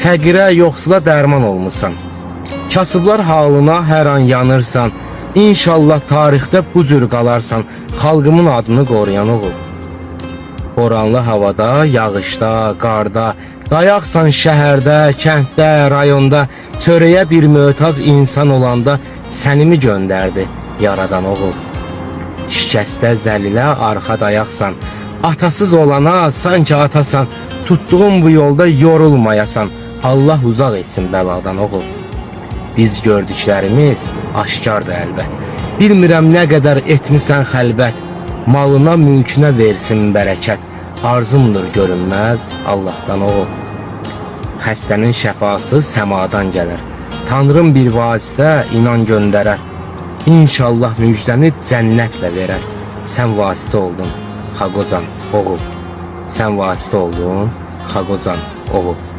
Fəqirə, yoxsula dərman olmusan. Kasıblar halına hər an yanırsan. İnşallah tarixdə bu cür qalarsan. Xalqımın adını qoruyan oğul. Boranlı havada, yağışda, qarda, dayaqsan şəhərdə, kənddə, rayonda, çörəyə bir möhtac insan olanda səni mi göndərdi yaradan oğul? Şikəstə, zəlilə, arxa dayaqsan. Atasız olana sanki atasan. Tutduğun bu yolda yorulmayasan. Allah uzaq etsin bəladan oğul. Biz gördüklərimiz aşkardır əlbət. Bilmirəm nə qədər etmisən xəlbət. Malına, mülkünə versin bərəkət. Arzumdur görünməz Allahdan oğul. Xəstənin şəfası səmadan gələr. Tanrım bir vasitə inan göndərər. İnşallah müjdəni cənnətlə verər. Sən vasitə oldun Xaqozan oğul. Sən vasitə oldun Xaqozan oğul.